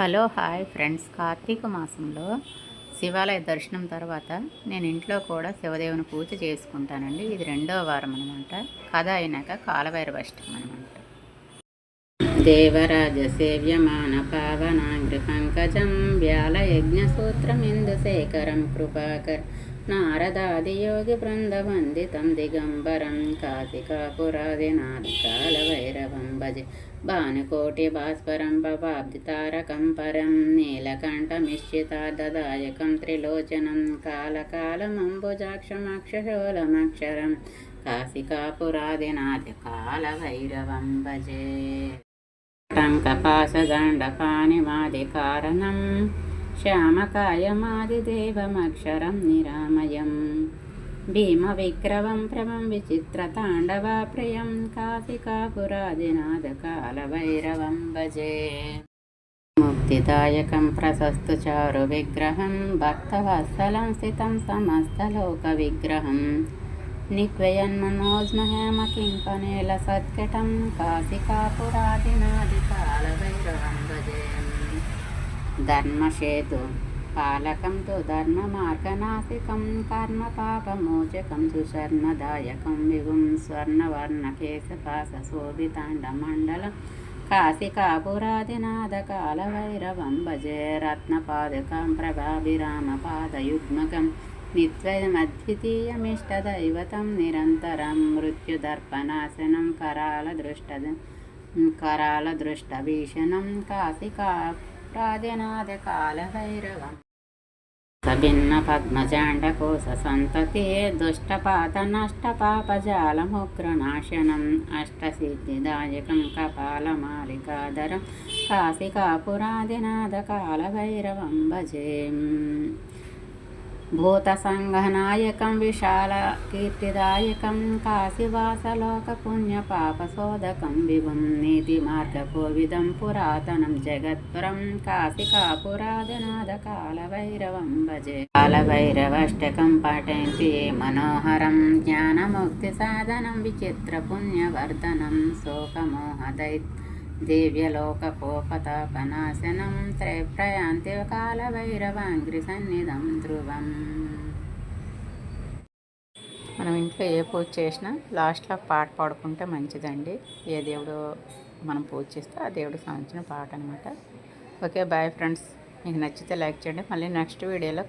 Hello hi friends. Karthika మాసంలో శివాలయ దర్శనం తర్వాత నేను ఇంట్లో కూడా శివదేవుని పూజ చేసుకుంటానండి. ఇది రెండో వారం అనమాట. కథ అయినాక కాలభైరవాష్టకం అనమాట. దేవరాజ సేవ్యమాన పావనాంగ్రి పంకజం వ్యాలయజ్ఞసూత్రమిందుశేఖరం కృపాకర్ నారదాదియోగి బృందవందితం దిగంబరం కాశికాపురాదినాది కాలభైరవం భజే భానుకోటి భాస్వరం పవాబ్ది తారకం పరం నీలకంఠమిశ్చితార్థదాయకం త్రిలోచనం కాలకాలమంబుజాక్షమక్షశూలమక్షరం కాశికాపురాదినాది కాలభైరవం భజే. టంకపాశదండపాణిమాదికారణం శ్యామకాయమాదిదేవమక్షరం నిరామయం భీమవిక్రవం ప్రభం విచిత్రతాండవాప్రియం కాశికాపురాదినాథకాలభైరవం భజే. ముక్తిదాయకం ప్రశస్తు చారు విగ్రహం భక్తవత్సలం స్థితం సమస్తలోకవిగ్రహం నిత్వయన్మనోజ్మహేమకింకనేల సత్కటం కాశికాపురాదినాది కాలభైరవం భజే. ధర్మసేతు పాలకం తు ధర్మమార్గనాశికం కర్మపాపమోచకం సుశర్మదాయకం విభుం స్వర్ణవర్ణకేశపాశోభితాండమండలం కాశికాపురాదినాథ కాలభైరవం భజే. రత్నపాదకం ప్రభాభిరామపాదయుగ్మకం నిత్యమద్వితీయమిష్టదైవతం నిరంతరం మృత్యుదర్పనాశనం करालदृष्टभीषणं काशिकापुरादिनाथ कालभैरवम्. सभिन्न पद्मजाण्डकोशसन्तते दुष्टपातनष्टपापजालमुग्रनाशनम् अष्टसिद्धिदायकं कपालमालिकाधरं काशिकापुरादिनाथ कालभैरवं भजे. भूतसङ्घनायकं विशालकीर्तिदायकं काशीवासलोकपुण्यपापशोधकं विभुं नीतिमार्गकोविदं पुरातनं जगत्पुरं काशिकापुरादिनाथ कालभैरवं भजे. कालभैरवाष्टकं पाठयन्ति ये मनोहरं ज्ञानमुक्तिसाधनं विचित्रपुण्यवर्धनं शोकमोहदैत्यदेव्यलोकपोपतापनाशनं त्रयप्रयान्ति కాలభైరవాంగ్రి సన్నిధం ధ్రువం. మనం ఇంట్లో ఏ పూజ చేసినా లాస్ట్లో పాట పాడుకుంటే మంచిదండి. ఏ దేవుడు మనం పూజ చేస్తే ఆ దేవుడికి సంబంధించిన పాట అనమాట. Okay bye friends. మీకు నచ్చితే లైక్ చేయండి. మళ్ళీ నెక్స్ట్ వీడియోలో